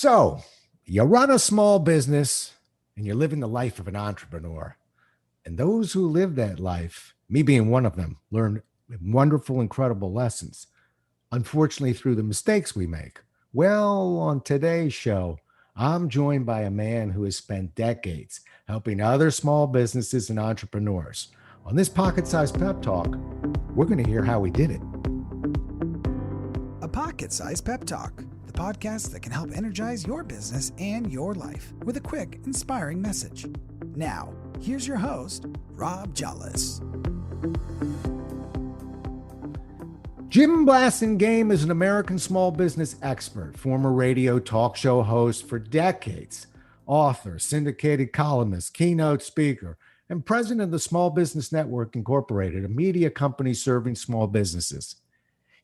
So, you run a small business and you're living the life of an entrepreneur. And those who live that life, me being one of them, learn wonderful, incredible lessons, unfortunately, through the mistakes we make. Well, on today's show, I'm joined by a man who has spent decades helping other small businesses and entrepreneurs. On this Pocket Sized Pep Talk, we're going to hear how he did it. A Pocket Sized Pep Talk, the podcast that can help energize your business and your life with a quick, inspiring message. Now, here's your host, Rob Jollis. Jim Blasingame is an American small business expert, former radio talk show host for decades, author, syndicated columnist, keynote speaker, and president of the Small Business Network Incorporated, a media company serving small businesses.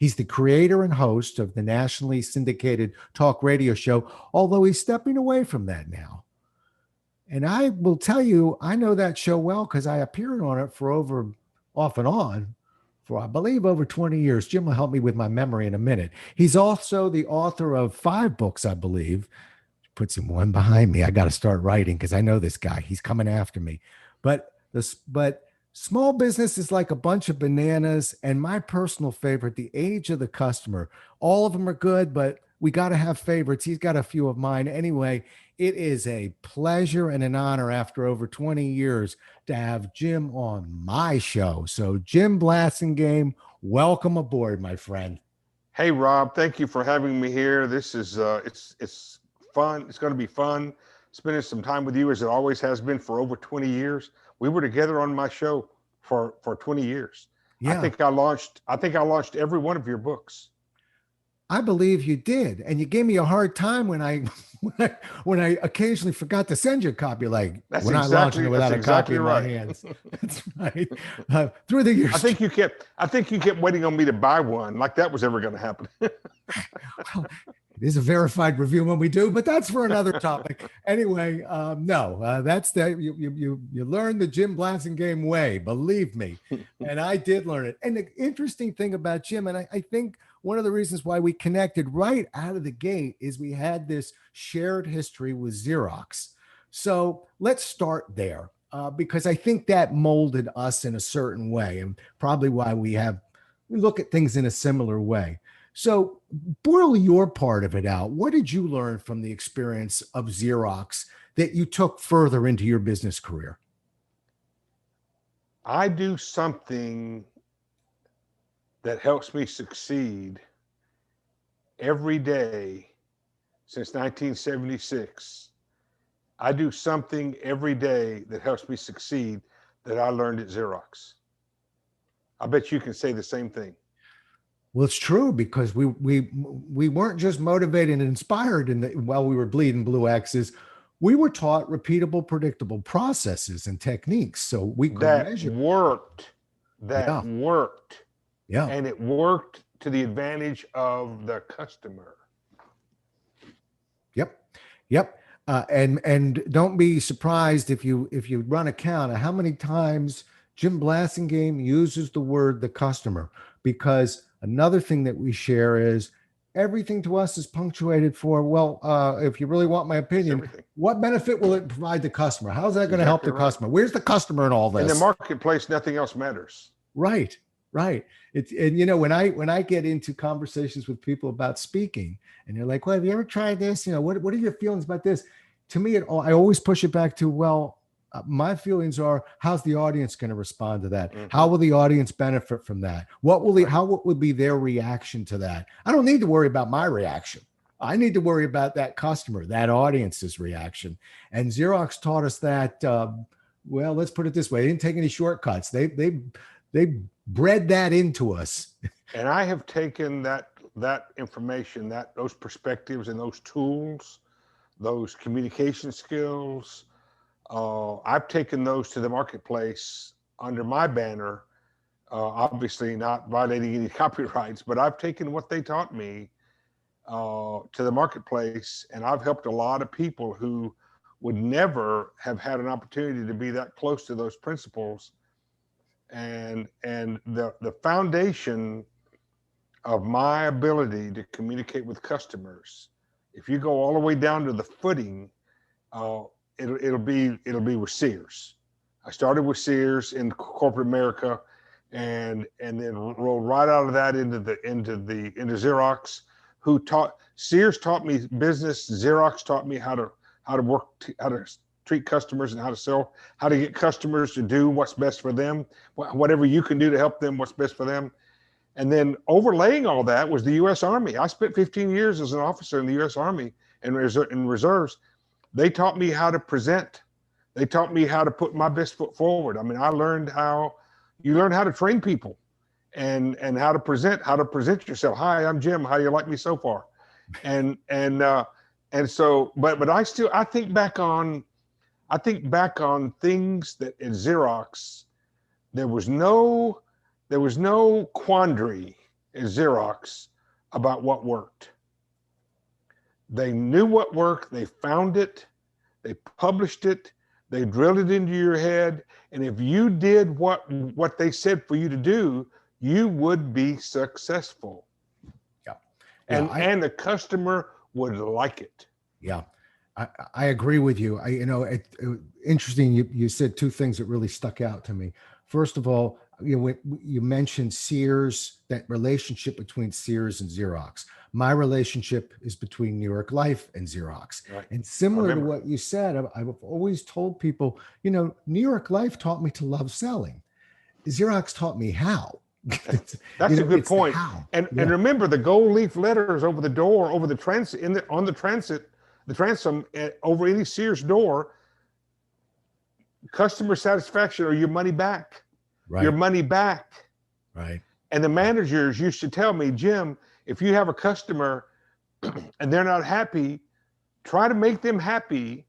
He's the creator and host of the nationally syndicated talk radio show, although he's stepping away from that now. And I will tell you, I know that show well because I appeared on it for off and on, for I believe over 20 years. Jim will help me with my memory in a minute. He's also the author of 5 books, I believe. Puts him one behind me. I got to start writing because I know this guy. He's coming after me. But small business is like a bunch of bananas, and my personal favorite, The Age of the Customer. All of them are good, but we got to have favorites. He's got a few of mine. Anyway, it is a pleasure and an honor after over 20 years to have Jim on my show. So Jim Blasingame, welcome aboard, my friend. Hey, Rob, thank you for having me here. This is, it's fun. It's going to be fun spending some time with you, as it always has been for over 20 years. We were together on my show for 20 years. Yeah. I think I launched every one of your books. I believe you did. And you gave me a hard time when I occasionally forgot to send you a copy. Like, we're not launching it without a copy in my hands. That's right. Through the years. I think you kept waiting on me to buy one, like that was ever going to happen. Well, it is a verified review when we do, but that's for another topic. Anyway, that's that. You learn the Jim Blasingame way, believe me. And I did learn it. And the interesting thing about Jim, and I think one of the reasons why we connected right out of the gate is we had this shared history with Xerox. So let's start there, because I think that molded us in a certain way, and probably why we look at things in a similar way. So boil your part of it out. What did you learn from the experience of Xerox that you took further into your business career? I do something that helps me succeed every day since 1976. I do something every day that helps me succeed that I learned at Xerox. I bet you can say the same thing. Well, it's true, because we weren't just motivated and inspired while we were bleeding blue X's. We were taught repeatable, predictable processes and techniques, so we could measure. Worked. Yeah. And it worked to the advantage of the customer. Yep. And don't be surprised if you run a count of how many times Jim Blasingame uses the word the customer, because another thing that we share is everything to us is punctuated for, if you really want my opinion, what benefit will it provide the customer? How's that going to help the customer? Where's the customer in all this? In the marketplace, nothing else matters. Right. And when I get into conversations with people about speaking, and they're like, well, have you ever tried this? What are your feelings about this? To me, I always push it back to, my feelings are, how's the audience going to respond to that? Mm-hmm. How will the audience benefit from that? What will be their reaction to that? I don't need to worry about my reaction. I need to worry about that customer, that audience's reaction. And Xerox taught us that, let's put it this way. They didn't take any shortcuts. They bred that into us. And I have taken that information, those perspectives and those tools, those communication skills, I've taken those to the marketplace under my banner, obviously not violating any copyrights, but I've taken what they taught me to the marketplace, and I've helped a lot of people who would never have had an opportunity to be that close to those principles. And the foundation of my ability to communicate with customers If you go all the way down to the footing, it'll be with Sears. I started with Sears in corporate America, and then rolled right out of that into Xerox. Sears taught me business. Xerox taught me how to work, how to treat customers, and how to get customers to do what's best for them. Whatever you can do to help them, what's best for them. And then overlaying all that was the U.S. Army. I spent 15 years as an officer in the U.S. Army and in reserves. They taught me how to present. They taught me how to put my best foot forward. I mean, you learn how to train people and how to present yourself. Hi, I'm Jim. How do you like me so far? And so, but I think back on things that at Xerox, there was no quandary at Xerox about what worked. They knew what worked. They found it. They published it. They drilled it into your head. And if you did what they said for you to do, you would be successful. Yeah. And the customer would like it. Yeah. I agree with you. Interesting. You said two things that really stuck out to me. First of all, you mentioned Sears, that relationship between Sears and Xerox. My relationship is between New York Life and Xerox. Right. And similar to what you said, I've always told people, New York Life taught me to love selling. Xerox taught me how. That's a good point. And remember the gold leaf letters over the door, over the transit, on the transom, over any Sears door, customer satisfaction or your money back. Right. Your money back. Right. And the managers used to tell me, Jim, if you have a customer and they're not happy, try to make them happy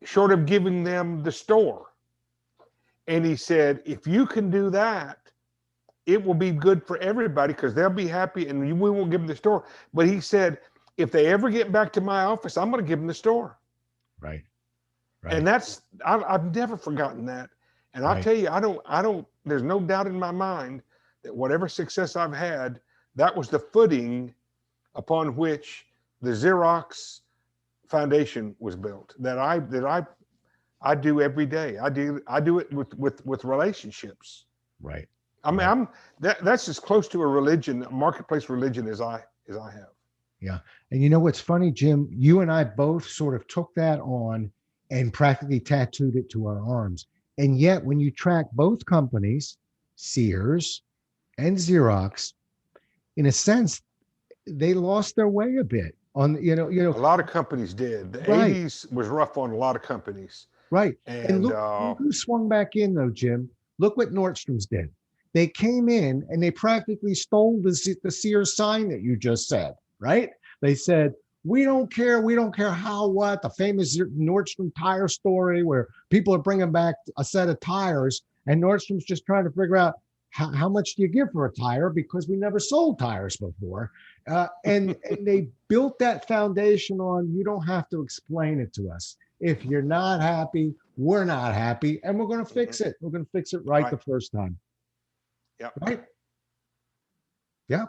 short of giving them the store. And he said, if you can do that, it will be good for everybody because they'll be happy and we won't give them the store. But he said, if they ever get back to my office, I'm going to give them the store. Right. And I've never forgotten that. And I'll tell you, there's no doubt in my mind that whatever success I've had, that was the footing upon which the Xerox foundation was built, that I do every day. I do it with relationships. Right. I mean, that's as close to a marketplace religion as I have. Yeah. And what's funny, Jim, you and I both sort of took that on and practically tattooed it to our arms. And yet when you track both companies, Sears and Xerox, in a sense, they lost their way a bit on, A lot of companies did. The 80s was rough on a lot of companies. Right. And look who swung back in though, Jim. Look what Nordstrom's did. They came in and they practically stole the Sears sign that you just said, right? They said, we don't care what, the famous Nordstrom tire story where people are bringing back a set of tires and Nordstrom's just trying to figure out how much do you give for a tire because we never sold tires before. And they built that foundation on, you don't have to explain it to us. If you're not happy, we're not happy and we're going to fix it. We're going to fix it right the first time. Yeah. Right. Yeah.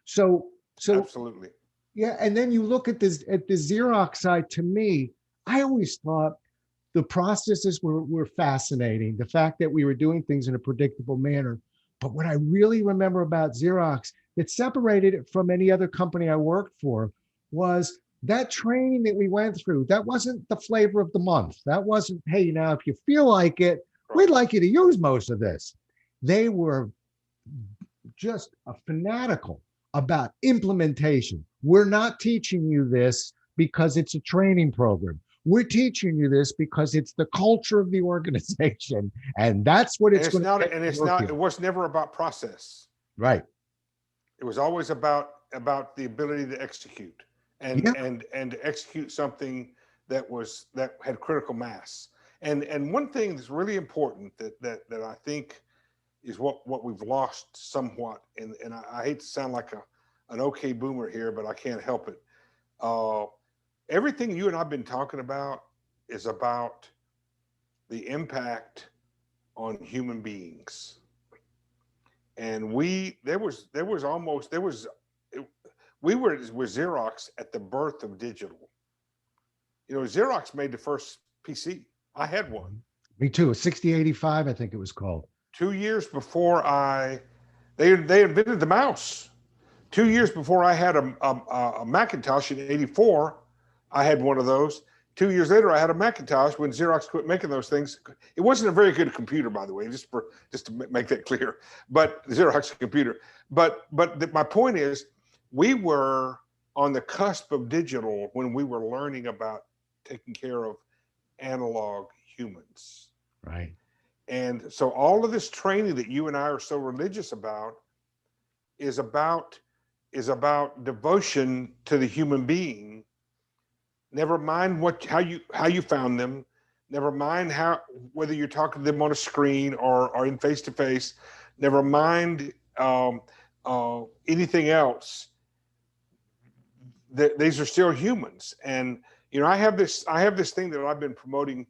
So absolutely. Yeah. And then you look at the Xerox side, to me, I always thought the processes were fascinating. The fact that we were doing things in a predictable manner. But what I really remember about Xerox that separated it from any other company I worked for was that training that we went through. That wasn't the flavor of the month. That wasn't, hey, now, if you feel like it, we'd like you to use most of this. They were just fanatical about implementation. We're not teaching you this because it's a training program. We're teaching you this because it's the culture of the organization, and that's what it's going to. And it's not. It was never about process. Right. It was always about the ability to execute and to execute something that had critical mass. And one thing that's really important that I think is what we've lost somewhat, and I hate to sound like an okay boomer here, but I can't help it. Everything you and I've been talking about is about the impact on human beings. And we we were with Xerox at the birth of digital. Xerox made the first PC. I had one. Me too. A 6085, I think it was called. 2 years before they invented the mouse. 2 years before I had a Macintosh in '84, I had one of those. 2 years later, I had a Macintosh when Xerox quit making those things. It wasn't a very good computer, by the way, just to make that clear. But Xerox computer. But my point is, we were on the cusp of digital when we were learning about taking care of analog humans. Right. And so all of this training that you and I are so religious about is about devotion to the human being. Never mind how you found them. Never mind whether you're talking to them on a screen or in face to face. Never mind anything else. These are still humans. And I have this thing that I've been promoting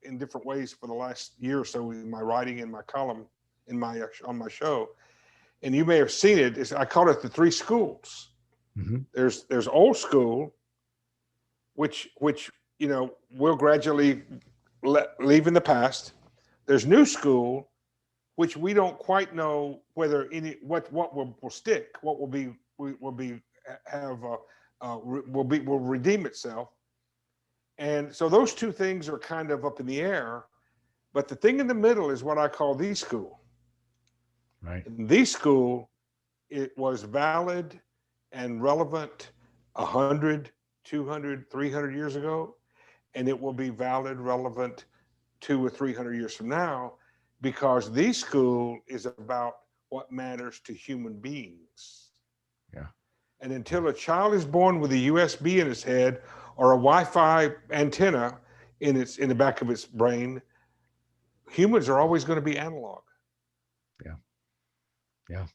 in different ways for the last year or so in my writing and my column on my show. And you may have seen it. I call it the three schools. Mm-hmm. There's old school, which will gradually leave in the past. There's new school, which we don't quite know whether what will stick, what will redeem itself. And so those two things are kind of up in the air, but the thing in the middle is what I call the school. Right. And the school, it was valid and relevant 100, 200, 300 years ago, and it will be valid, relevant 200 or 300 years from now, because the school is about what matters to human beings. Yeah. And until a child is born with a USB in its head or a Wi-Fi antenna in the back of its brain, humans are always going to be analog. Yeah.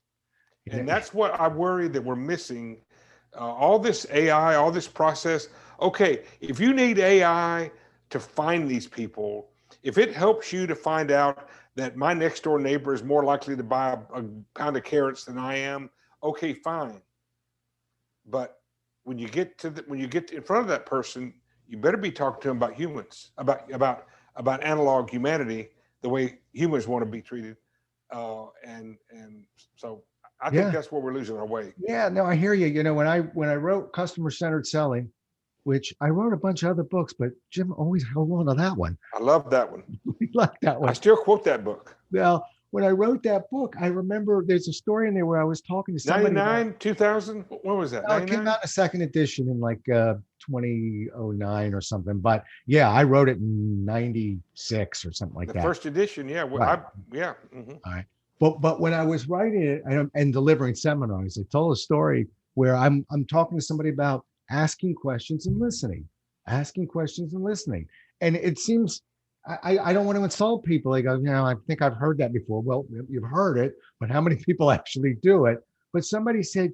And that's what I worry that we're missing. All this AI, all this process. Okay, if you need AI to find these people, if it helps you to find out that my next door neighbor is more likely to buy a pound of carrots than I am, okay, fine. But when you get in front of that person, you better be talking to them about humans, about analog humanity, the way humans want to be treated. And so I think that's where we're losing our way. Yeah, no, I hear you. When I wrote Customer-Centered Selling, which I wrote a bunch of other books, but Jim always held on to that one. I love that one. We like that one. I still quote that book. Well, when I wrote that book, I remember there's a story in there where I was talking to somebody. 99, 2000, when was that? It came out in a second edition in like 2009 or something. But yeah, I wrote it in 96 or something like that. The first edition, yeah. Right. Mm-hmm. All right. But when I was writing it and delivering seminars, I told a story where I'm talking to somebody about asking questions and listening. And it seems, I don't want to insult people. They go, I think I've heard that before. Well, you've heard it, but how many people actually do it? But somebody said,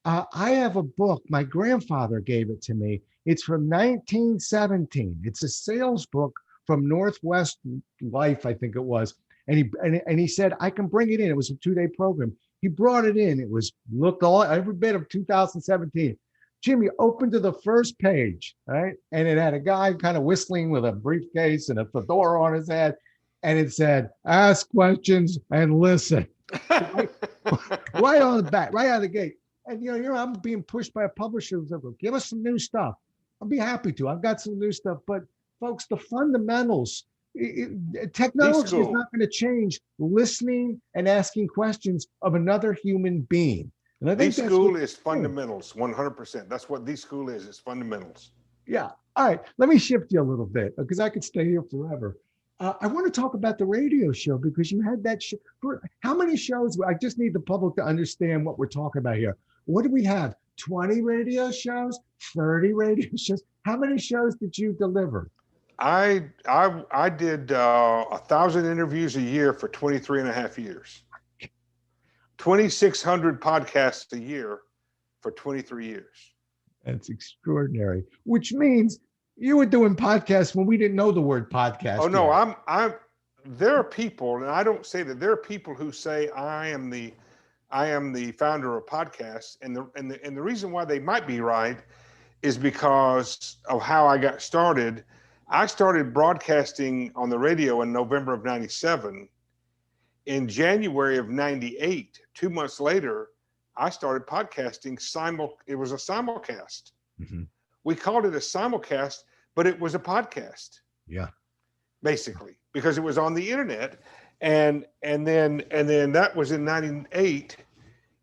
I have a book. My grandfather gave it to me. It's from 1917. It's a sales book from Northwest Life, I think it was. And he said, I can bring it in. It was a 2-day program. He brought it in. It was every bit of 2017. Jimmy opened to the first page, right? And it had a guy kind of whistling with a briefcase and a fedora on his head. And it said, ask questions and listen. right on the back, right out of the gate. And, I'm being pushed by a publisher who's like, give us some new stuff. I'll be happy to. I've got some new stuff. But folks, the fundamentals, technology is not going to change listening and asking questions of another human being. And I think the school is fundamentals, 100%. That's what the school is. It's fundamentals. Yeah. All right. Let me shift you a little bit because I could stay here forever. I want to talk about the radio show because you had that show. How many shows? I just need the public to understand what we're talking about here. What do we have? 20 radio shows? 30 radio shows? How many shows did you deliver? I did 1,000 interviews a year for 23 and a half years. 2,600 podcasts a year for 23 years. That's extraordinary. Which means you were doing podcasts when we didn't know the word podcast. Oh no, there are people, and I don't say that, there are people who say I am the I am the founder of podcasts, and the reason why they might be right is because of how I got started. I started broadcasting on the radio in November of '97. In January of '98, 2 months later, I started podcasting. It was a simulcast. Mm-hmm. We called it a simulcast, but it was a podcast. Yeah. Basically, because it was on the internet. And then that was in '98.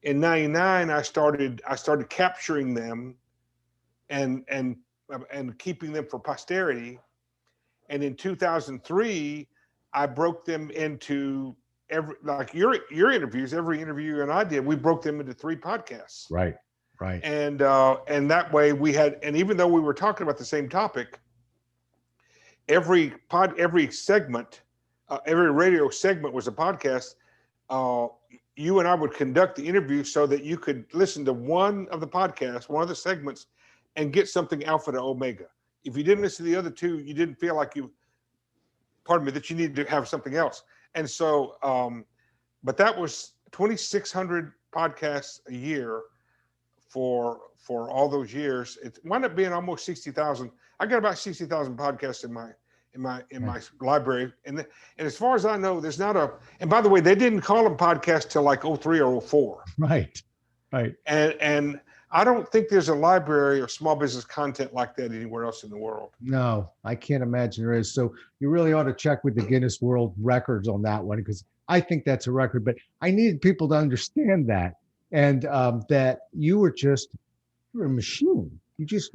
In '99, I started capturing them and keeping them for posterity. And in 2003, I broke them into like your interviews. Every interview and I did, we broke them into 3 podcasts. Right. And that way we had, and even though we were talking about the same topic, every segment, every radio segment was a podcast. You and I would conduct the interview so that you could listen to one of the podcasts, one of the segments, and get something alpha to omega. If you didn't listen to the other 2, you didn't feel like that you needed to have something else. And so, but that was 2,600 podcasts a year for all those years. It wound up being almost 60,000. I got about 60,000 podcasts in my library. And as far as I know, there's not and by the way, they didn't call them podcasts till like 03 or 04. Right. And I don't think there's a library or small business content like that anywhere else in the world. No, I can't imagine there is. So you really ought to check with the Guinness World Records on that one, because I think that's a record. But I needed people to understand that, and that you're a machine. You just,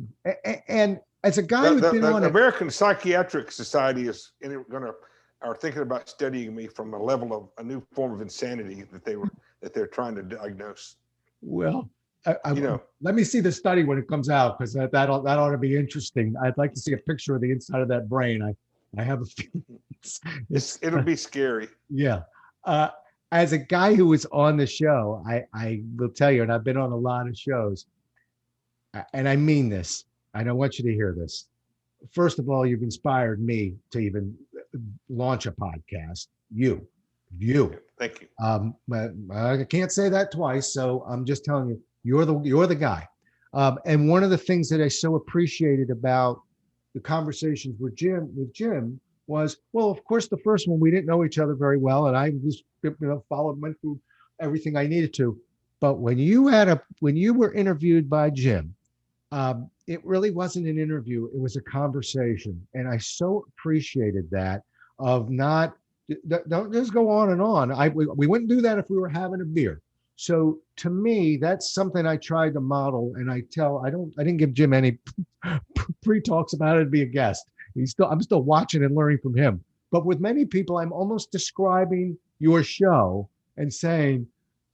and as a guy who's been on American Psychiatric Society are thinking about studying me from a level of a new form of insanity that they're trying to diagnose. Well, let me see the study when it comes out, because that ought to be interesting. I'd like to see a picture of the inside of that brain. I have a feeling it'll be scary. Yeah. As a guy who was on the show, I will tell you, and I've been on a lot of shows, and I mean this. I don't want you to hear this. First of all, you've inspired me to even launch a podcast. You. Thank you. I can't say that twice, so I'm just telling you, you're the guy. And one of the things that I so appreciated about the conversations with Jim was, well, of course, the first one, we didn't know each other very well, and I just went through everything I needed to. But when you were interviewed by Jim, it really wasn't an interview; it was a conversation, and I so appreciated that. Don't just go on and on. We wouldn't do that if we were having a beer. So to me, that's something I tried to model, and I didn't give Jim any pre-talks about it to be a guest. I'm still watching and learning from him. But with many people, I'm almost describing your show and saying,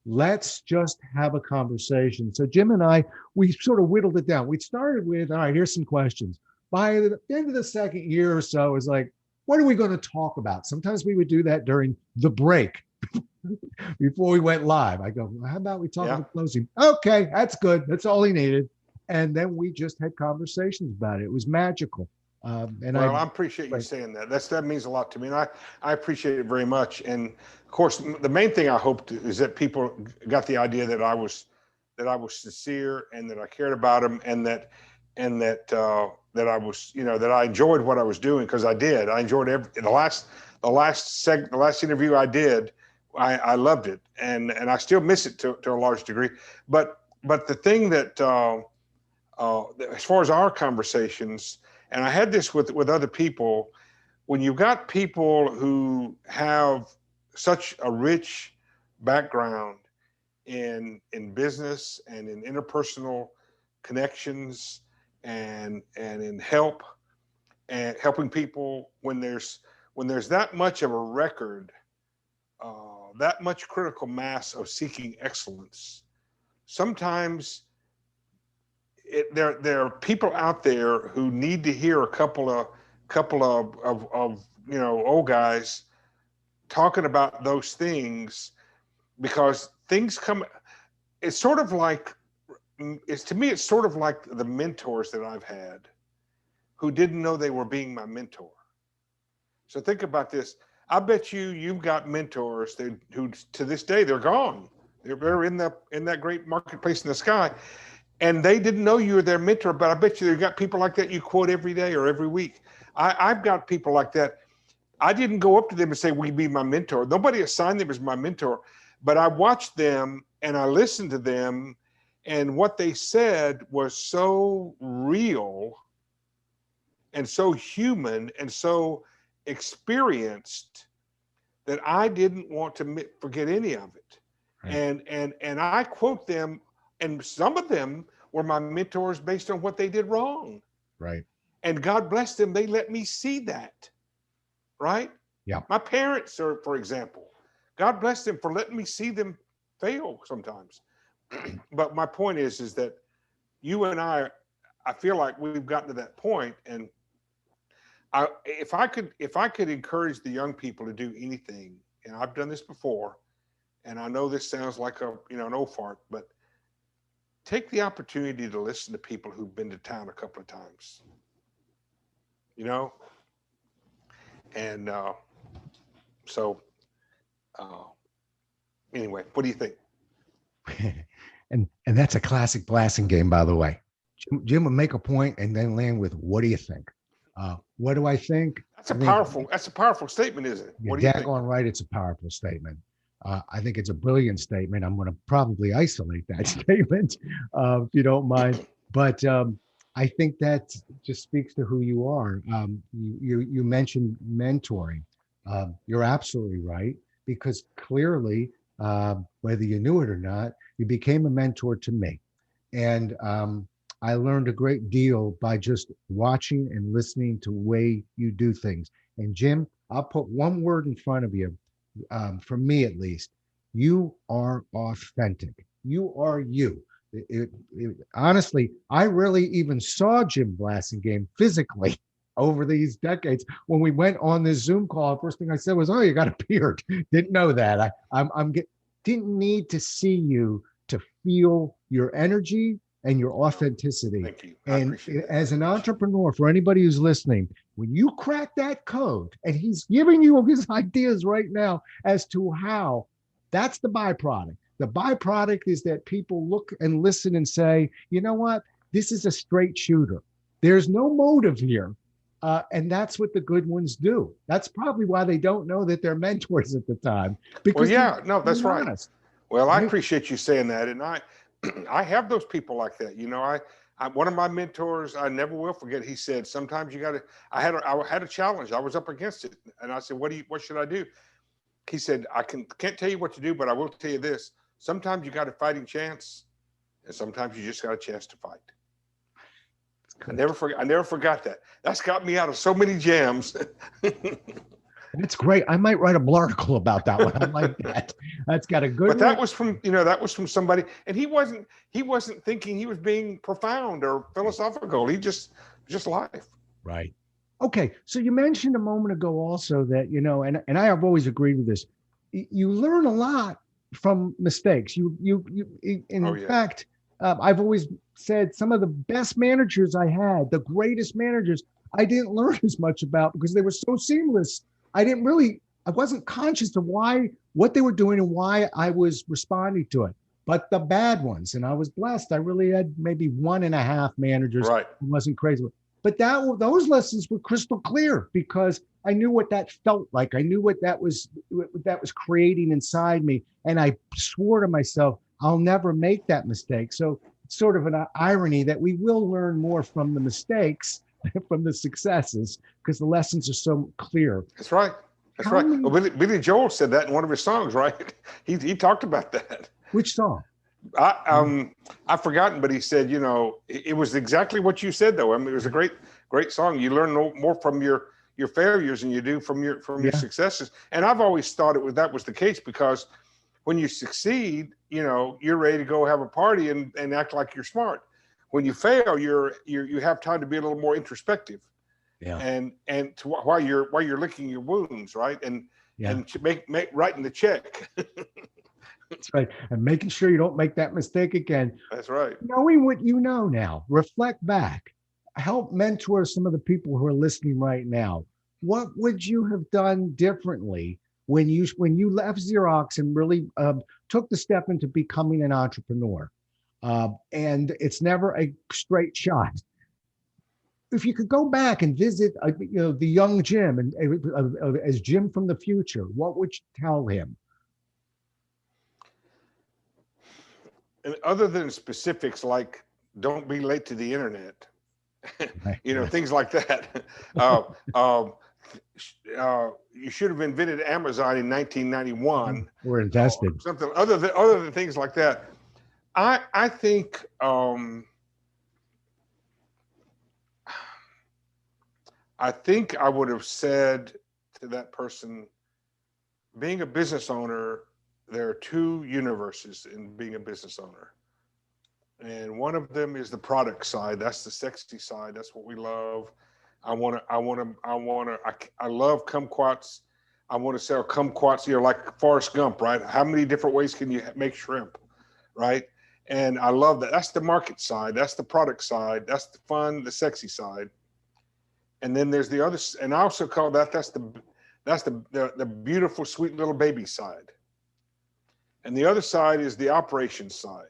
let's just have a conversation. So Jim and I, we sort of whittled it down. We started with, all right, here's some questions. By the end of the second year or so, it was like, what are we going to talk about? Sometimes we would do that during the break before we went live. I go, well, how about we talk about closing? Okay, that's good. That's all he needed. And then we just had conversations about it. It was magical. I appreciate you saying that. That means a lot to me. And I appreciate it very much. And of course, the main thing I hoped is that people got the idea that I was sincere and that I cared about them, and that I was, that I enjoyed what I was doing, because I did. I enjoyed the last interview I did. I loved it, and I still miss it to a large degree. But the thing that as far as our conversations, and I had this with other people, when you've got people who have such a rich background in business and in interpersonal connections and in help and helping people, when there's that much of a record, that much critical mass of seeking excellence, sometimes there are people out there who need to hear a couple of old guys talking about those things, because things come. It's sort of like the mentors that I've had who didn't know they were being my mentor. So think about this. I bet you've got mentors who to this day, they're gone. They're in that great marketplace in the sky, and they didn't know you were their mentor. But I bet you they've got people like that you quote every day or every week. I've got people like that. I didn't go up to them and say, "Will you be my mentor?" Nobody assigned them as my mentor, but I watched them and I listened to them, and what they said was so real and so human and so experienced that I didn't want to forget any of it. Right. And I quote them, and some of them were my mentors based on what they did wrong. Right. And God bless them, they let me see that. Right? Yeah. My parents are, for example, God bless them for letting me see them fail sometimes. But my point is that you and I feel like we've gotten to that point, and if I could encourage the young people to do anything, and I've done this before, and I know this sounds like an old fart, but take the opportunity to listen to people who've been to town a couple of times. And anyway, what do you think? and that's a classic blasting game, by the way. Jim would make a point and then land with, "What do you think?" What do I think? That's a powerful statement, isn't it? What do you think? Right, it's a powerful statement. I think it's a brilliant statement. I'm going to probably isolate that statement, if you don't mind. But I think that just speaks to who you are. You mentioned mentoring. You're absolutely right, because clearly, whether you knew it or not, you became a mentor to me. And I learned a great deal by just watching and listening to the way you do things. And Jim, I'll put one word in front of you, for me at least. You are authentic. You are you. Honestly, I really even saw Jim Blasingame physically over these decades. When we went on this Zoom call, first thing I said was, "Oh, you got a beard." Didn't know that. Didn't need to see you to feel your energy and your authenticity. Thank you. And as an entrepreneur, for anybody who's listening, when you crack that code, and he's giving you his ideas right now as to how, that's the byproduct. The byproduct is that people look and listen and say, "You know what? This is a straight shooter. There's no motive here." And that's what the good ones do. That's probably why they don't know that they're mentors at the time. Because that's right. Honest. Well, I appreciate you saying that. And I have those people like that. I one of my mentors, I never will forget. He said, "Sometimes you got to." I had a challenge. I was up against it, and I said, "What should I do?" He said, "I can't tell you what to do, but I will tell you this: sometimes you got a fighting chance, and sometimes you just got a chance to fight." I never forgot that. That's got me out of so many jams. That's great. I might write an article about that one. I like that. That's got a good. But that was from somebody, and he wasn't thinking he was being profound or philosophical. He just life. Right. Okay. So you mentioned a moment ago also that, and I have always agreed with this. You learn a lot from mistakes. In fact, I've always said some of the best managers I had, the greatest managers, I didn't learn as much about because they were so seamless. I wasn't conscious of what they were doing and why I was responding to it. But the bad ones, and I was blessed, I really had maybe 1.5 managers. Right. Who wasn't crazy. But those lessons were crystal clear because I knew what that felt like. I knew what that was creating inside me. And I swore to myself, I'll never make that mistake. So it's sort of an irony that we will learn more from the mistakes than from the successes because the lessons are so clelear. That's right. That's right. Well, Billy Joel said that in one of his songs, right? He talked about that. Which song? I've forgotten, but he said, it was exactly what you said, though. I mean, it was a great song. You learn more from your failures than you do from your successes. And I've always thought that was the case because when you succeed, you're ready to go have a party and act like you're smart. When you fail, you have time to be a little more introspective. Yeah. And while you're licking your wounds, right? And to make writing the check. That's right. And making sure you don't make that mistake again. That's right. Knowing what you know now, reflect back, help mentor some of the people who are listening right now. What would you have done differently when you left Xerox and really took the step into becoming an entrepreneur, and it's never a straight shot. If you could go back and visit, the young Jim and as Jim from the future, what would you tell him? And other than specifics like don't be late to the internet, things like that. You should have invented Amazon in 1991. Or invested. Something other than things like that. I think I would have said to that person, being a business owner, there are two universes in being a business owner. And one of them is the product side. That's the sexy side. That's what we love. I love kumquats. I want to sell kumquats, like Forrest Gump, right? How many different ways can you make shrimp, right? And I love that. That's the market side. That's the product side. That's the fun, the sexy side. And then there's the other, and I also call that's the beautiful, sweet little baby side. And the other side is the operations side.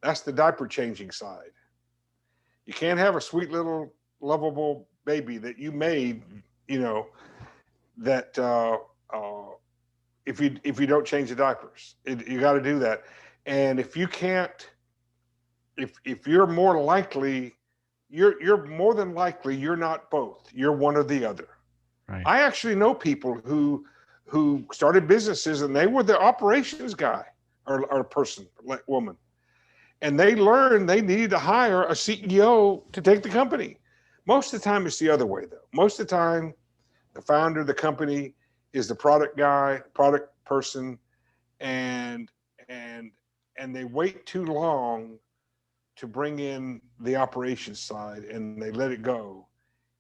That's the diaper changing side. You can't have a sweet little lovable baby that you made, that if you don't change the diapers, you got to do that. And if you can't, if you're more likely, you're more than likely you're not both. You're one or the other. Right. I actually know people who started businesses and they were the operations guy or person, like woman. And they learned they needed to hire a CEO to take the company. Most of the time it's the other way though. Most of the time the founder of the company is the product guy, product person, and they wait too long to bring in the operations side and they let it go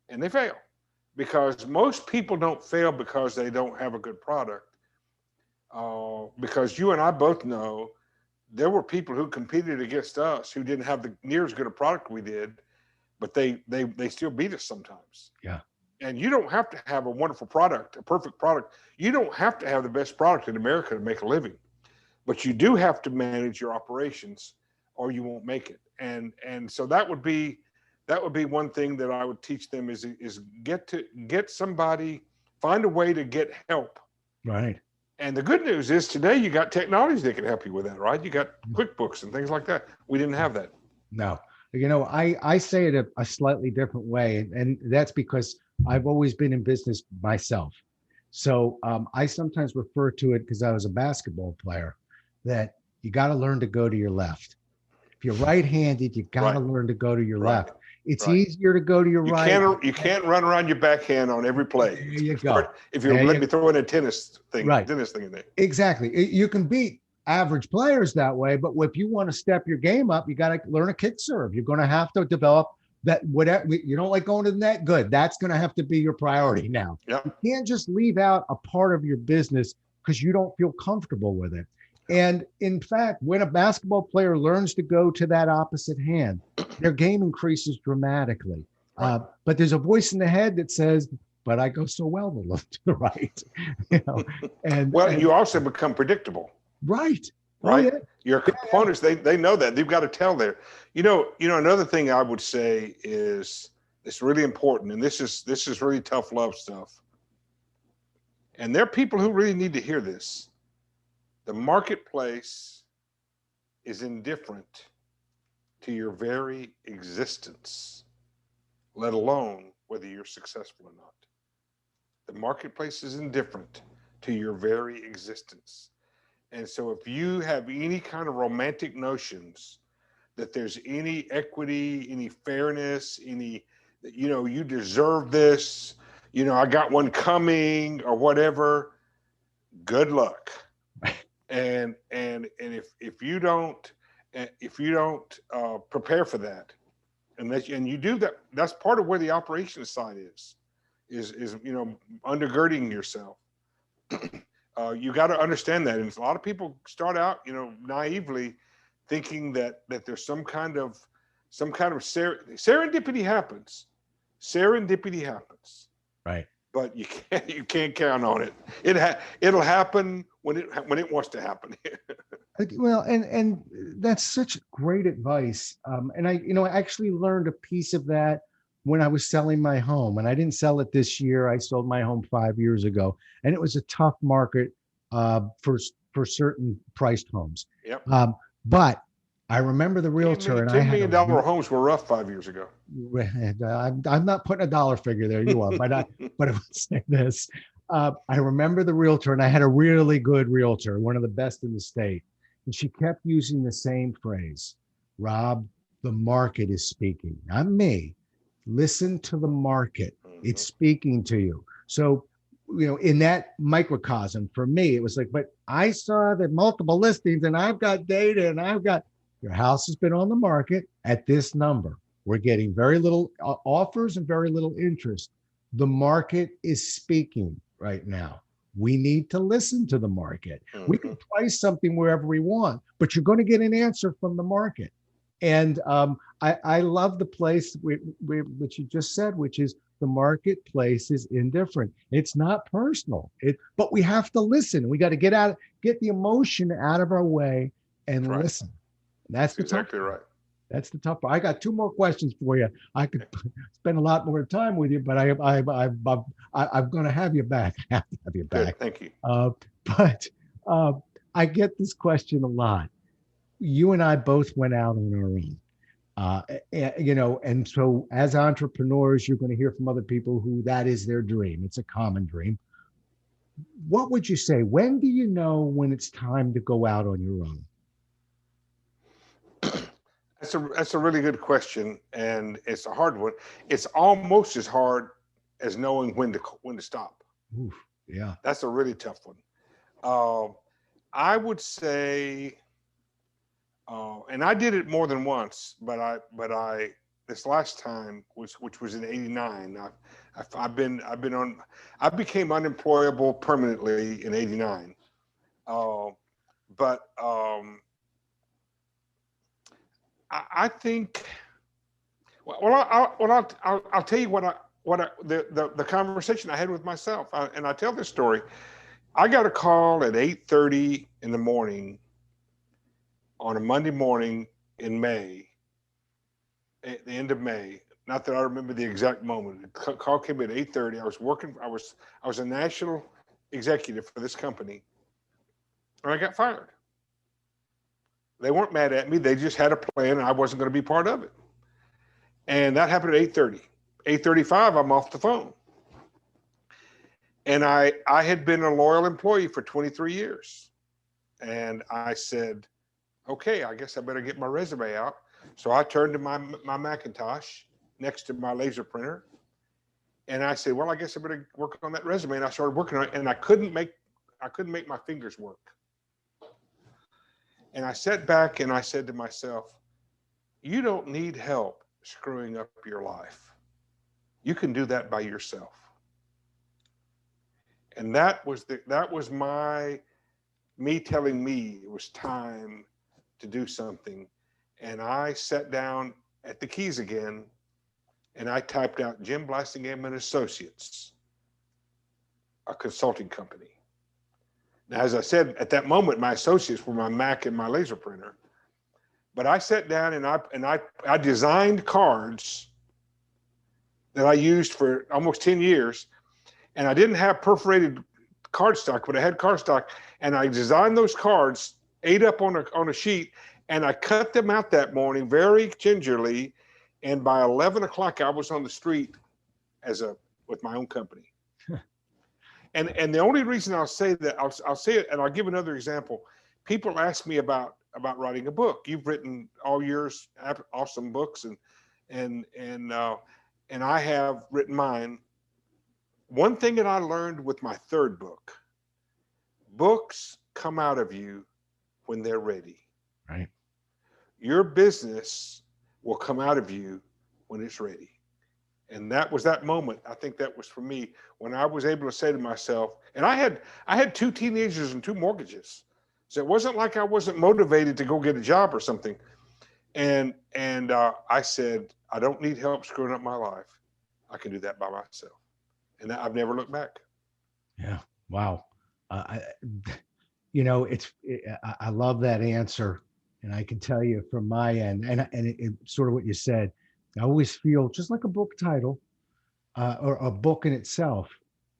and they fail. Because most people don't fail because they don't have a good product. Because you and I both know there were people who competed against us who didn't have near as good a product we did, but they still beat us sometimes. Yeah. And you don't have to have a wonderful product, a perfect product. You don't have to have the best product in America to make a living, but you do have to manage your operations or you won't make it. And so that would be one thing that I would teach them is get somebody, find a way to get help. Right. And the good news is today you got technology that can help you with that, right? You got QuickBooks and things like that. We didn't have that. No. I say it a slightly different way, and that's because I've always been in business myself. So I sometimes refer to it, because I was a basketball player, that you got to learn to go to your left. If you're right-handed, you got to learn to go to your left. It's easier to go to your right. You can't run around your backhand on every play. There you go. If you let me throw in a tennis thing in there. Exactly. You can beat average players that way, but if you want to step your game up, you got to learn a kick serve. You're going to have to develop that. Whatever you don't like going to the net, good. That's going to have to be your priority now. Yep. You can't just leave out a part of your business because you don't feel comfortable with it. And in fact, when a basketball player learns to go to that opposite hand, their game increases dramatically. But there's a voice in the head that says, but I go so well to the right. And you also become predictable. Right. Right. Oh, yeah. Your components, they know that. They've got to tell there. Another thing I would say is it's really important, and this is really tough love stuff. And there are people who really need to hear this. The marketplace is indifferent to your very existence, let alone whether you're successful or not. The marketplace is indifferent to your very existence. And so if you have any kind of romantic notions that there's any equity, any fairness, you deserve this, I got one coming or whatever, good luck. And if you don't prepare for that, and you do that, that's part of where the operations side is undergirding yourself. You got to understand that, and a lot of people start out naively thinking that there's some kind of serendipity happens. Right. but you can't count on it. It'll happen when it wants to happen. Well, and that's such great advice. And I actually learned a piece of that when I was selling my home, and I didn't sell it this year. I sold my home 5 years ago, and it was a tough market for certain priced homes. Yep. But I remember the realtor, and $10 million homes were rough 5 years ago. I'm not putting a dollar figure there. You are, but I would say this. I remember the realtor, and I had a really good realtor, one of the best in the state. And she kept using the same phrase, Rob, the market is speaking, not me. Listen to the market. It's speaking to you. So, in that microcosm for me, it was like, but I saw the multiple listings and I've got data and your house has been on the market at this number. We're getting very little offers and very little interest. The market is speaking right now. We need to listen to the market. We can price something wherever we want, but you're going to get an answer from the market. And I love the place which you just said, which is the marketplace is indifferent. It's not personal. But we have to listen. We got to get the emotion out of our way and listen. That's exactly right. That's the tough part. I got 2 more questions for you. I could spend a lot more time with you, but I'm going to have you back. I have to have you back. Good, thank you. But I get this question a lot. You and I both went out on our own, and so as entrepreneurs, you're going to hear from other people who that is their dream. It's a common dream. What would you say? When do you know when it's time to go out on your own? That's a really good question, and it's a hard one. It's almost as hard as knowing when to stop. Oof, yeah, that's a really tough one. I would say, and I did it more than once, but I this last time which was in '89. I became unemployable permanently in '89, but. I think. I'll tell you the conversation I had with myself, and I tell this story. I got a call at 8:30 in the morning on a Monday morning in May, at the end of May. Not that I remember the exact moment. The call came at 8:30. I was working. I was a national executive for this company, and I got fired. They weren't mad at me. They just had a plan, and I wasn't going to be part of it. And that happened at 8:30. 8:35, I'm off the phone. And I had been a loyal employee for 23 years. And I said, okay, I guess I better get my resume out. So I turned to my Macintosh next to my laser printer. And I said, well, I guess I better work on that resume. And I started working on it, and I couldn't make my fingers work. And I sat back and I said to myself, you don't need help screwing up your life. You can do that by yourself. And that was me telling me it was time to do something. And I sat down at the keys again and I typed out Jim Blasingame and Associates, a consulting company. Now, as I said, at that moment, my associates were my Mac and my laser printer. But I sat down and I designed cards that I used for almost 10 years. And I didn't have perforated cardstock, but I had cardstock. And I designed those cards, 8 up on a sheet, and I cut them out that morning very gingerly. And by 11 o'clock, I was on the street with my own company. And the only reason I'll say that, I'll say it, and I'll give another example. People ask me about writing a book. You've written all yours awesome books, and I have written mine. One thing that I learned with my 3rd book: books come out of you when they're ready. Right. Your business will come out of you when it's ready. And that was that moment. I think that was for me when I was able to say to myself, and I had 2 teenagers and 2 mortgages. So it wasn't like I wasn't motivated to go get a job or something. And I said, I don't need help screwing up my life. I can do that by myself. and I've never looked back. Yeah. Wow. I love that answer. And I can tell you from my end, and it's sort of what you said, I always feel just like a book title or a book in itself.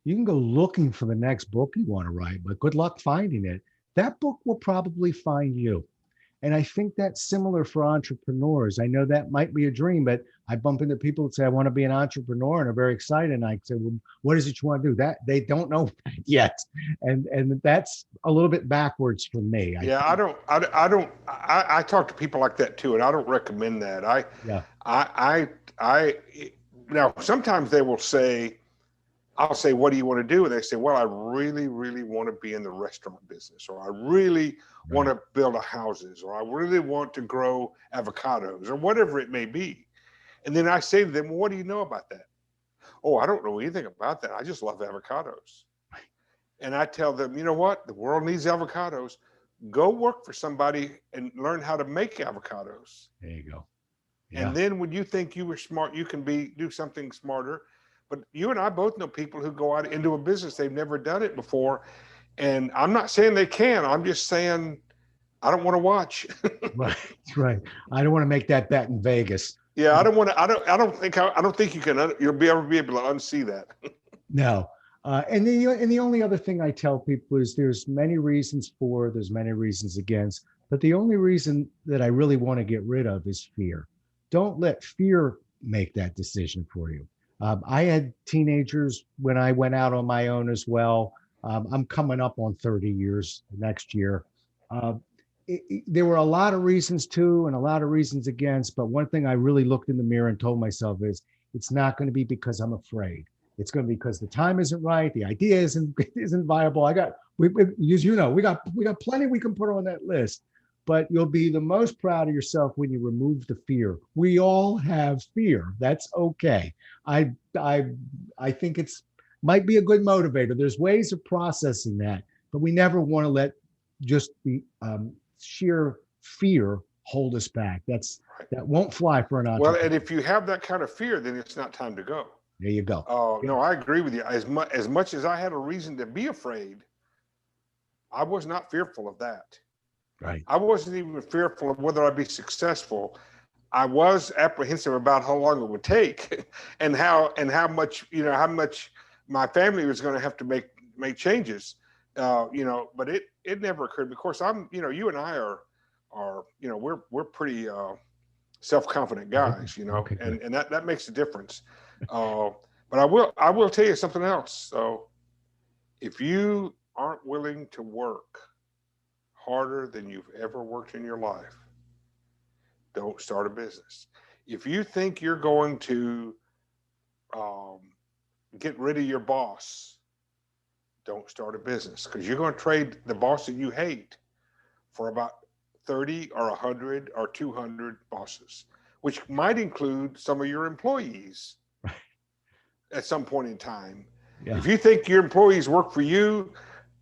You can go looking for the next book you want to write, but good luck finding it. That book will probably find you. And I think that's similar for entrepreneurs. I know that might be a dream, but I bump into people that say, I want to be an entrepreneur and are very excited. And I say, well, what is it you want to do? That they don't know yet. And that's a little bit backwards for me. I talk to people like that too, and I don't recommend that. Now sometimes they will say, I'll say, what do you want to do? And they say, well, I really, really want to be in the restaurant business, or I really want to build a houses, or I really want to grow avocados, or whatever it may be. And then I say to them, well, what do you know about that? Oh, I don't know anything about that. I just love avocados. And I tell them, you know what? The world needs avocados. Go work for somebody and learn how to make avocados. There you go. Yeah. And then when you think you were smart, you can do something smarter. But you and I both know people who go out into a business, they've never done it before. And I'm not saying they can. I'm just saying I don't want to watch. Right. I don't want to make that bet in Vegas. Yeah, I don't want to. I don't think you can. You'll ever be able to unsee that. No. And the only other thing I tell people is there's many reasons for, there's many reasons against, but the only reason that I really want to get rid of is fear. Don't let fear make that decision for you. I had teenagers when I went out on my own as well. I'm coming up on 30 years next year. There were a lot of reasons to and a lot of reasons against, but one thing I really looked in the mirror and told myself is it's not going to be because I'm afraid. It's going to be because the time isn't right. The idea isn't viable. As you know, we got plenty we can put on that list, but you'll be the most proud of yourself when you remove the fear. We all have fear. That's okay. I think might be a good motivator. There's ways of processing that, but we never want to let just the sheer fear hold us back. That won't fly for an entrepreneur. Well, and if you have that kind of fear, then it's not time to go. There you go. Oh, no, I agree with you. As much as I had a reason to be afraid, I was not fearful of that. Right. I wasn't even fearful of whether I'd be successful. I was apprehensive about how long it would take and how much my family was going to have to make changes. But it never occurred. Of course, you and I are we're pretty self-confident guys, Okay, and that makes a difference. But I will tell you something else. So if you aren't willing to work harder than you've ever worked in your life, don't start a business. If you think you're going to get rid of your boss, don't start a business, because you're going to trade the boss that you hate for about 30 or 100 or 200 bosses, which might include some of your employees at some point in time. Yeah. If you think your employees work for you,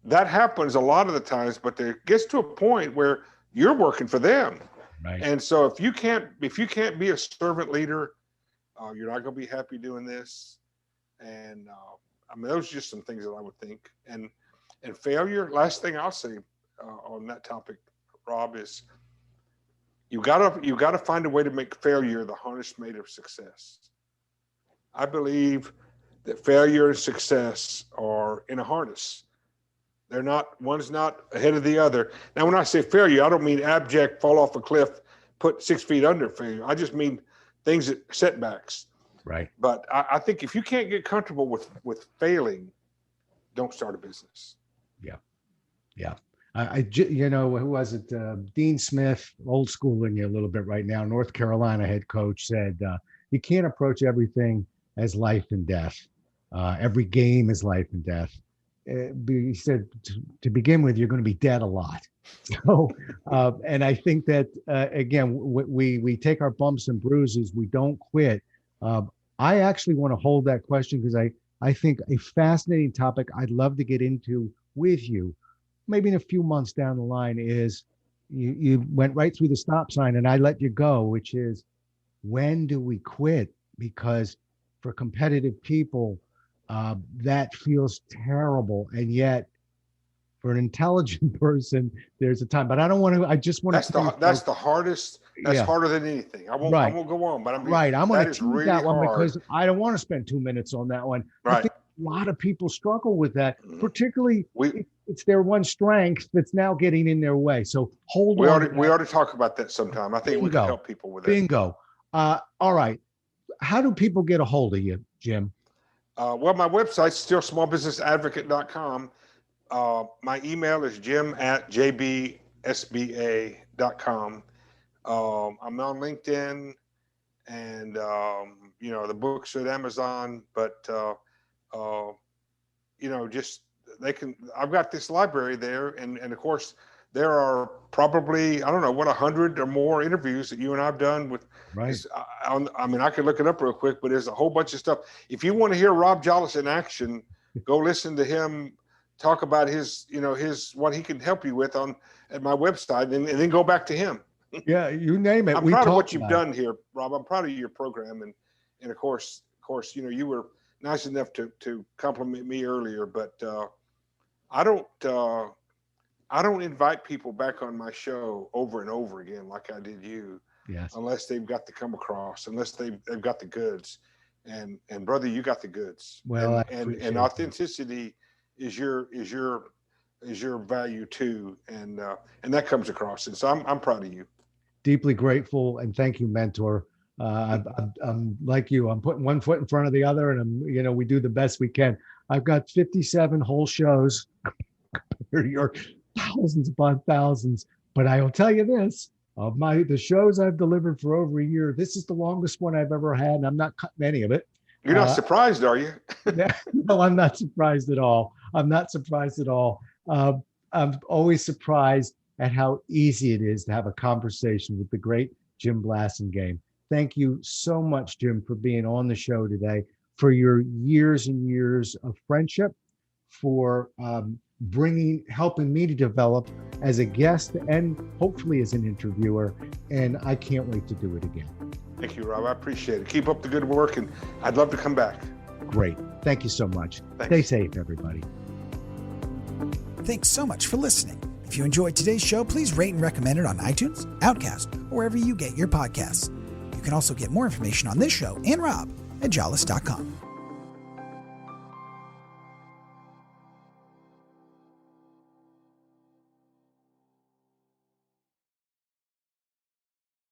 that happens a lot of the times, but there gets to a point where you're working for them. Right. And so if you can't be a servant leader, you're not going to be happy doing this. And those are just some things that I would think. And failure, last thing I'll say on that topic, Rob, is you gotta find a way to make failure the harness mate of success. I believe that failure and success are in a harness. One's not ahead of the other. Now, when I say failure, I don't mean abject, fall off a cliff, put 6 feet under failure. I just mean setbacks. Right. But I think if you can't get comfortable with failing, don't start a business. Yeah. Yeah. Who was it? Dean Smith, old schooling you a little bit right now, North Carolina head coach, said, you can't approach everything as life and death. Every game is life and death. He said, to begin with, you're going to be dead a lot. So, and I think that, again, we take our bumps and bruises. We don't quit. I actually want to hold that question because I think a fascinating topic I'd love to get into with you, maybe in a few months down the line, is you went right through the stop sign and I let you go, which is, when do we quit? Because for competitive people, that feels terrible. And yet, for an intelligent person, there's a time. But I don't want to. I just want to. That's the hardest. That's harder than anything. I won't go on. But I'm going to choose really that one hard. because I don't want to spend 2 minutes on that one. Right. I think a lot of people struggle with that, particularly it's their one strength that's now getting in their way. So we ought to talk about that sometime. I think we can help people with that. Bingo. All right. How do people get a hold of you, Jim? Well, my website's still smallbusinessadvocate.com. My email is jim@jbsba.com. I'm on LinkedIn and, the books at Amazon, but, I've got this library there. And of course, there are probably, 100 or more interviews that you and I've done with. Right. I could look it up real quick, but there's a whole bunch of stuff. If you want to hear Rob Jolles in action, go listen to him talk about his what he can help you with at my website, and then go back to him. Yeah, you name it. I'm proud of what you've done here, Rob. I'm proud of your program, and of course, you were nice enough to compliment me earlier, but I don't invite people back on my show over and over again like I did you. Yes. Unless they've got to come across, unless they've got the goods, and brother, you got the goods. Well, and authenticity is your value too, and that comes across, and so I'm proud of you. Deeply grateful, and thank you, mentor. I'm like you. I'm putting one foot in front of the other, and we do the best we can. I've got 57 whole shows. You're thousands upon thousands, but I will tell you this: of the shows I've delivered for over a year, this is the longest one I've ever had, and I'm not cutting any of it. You're not surprised, are you? No, I'm not surprised at all. I'm always surprised at how easy it is to have a conversation with the great Jim Blasingame. Thank you so much, Jim, for being on the show today, for your years and years of friendship, for helping me to develop as a guest and hopefully as an interviewer. And I can't wait to do it again. Thank you, Rob. I appreciate it. Keep up the good work, and I'd love to come back. Great. Thank you so much. Thanks. Stay safe, everybody. Thanks so much for listening. If you enjoyed today's show, please rate and recommend it on iTunes, Outcast, or wherever you get your podcasts. You can also get more information on this show and Rob at jolles.com.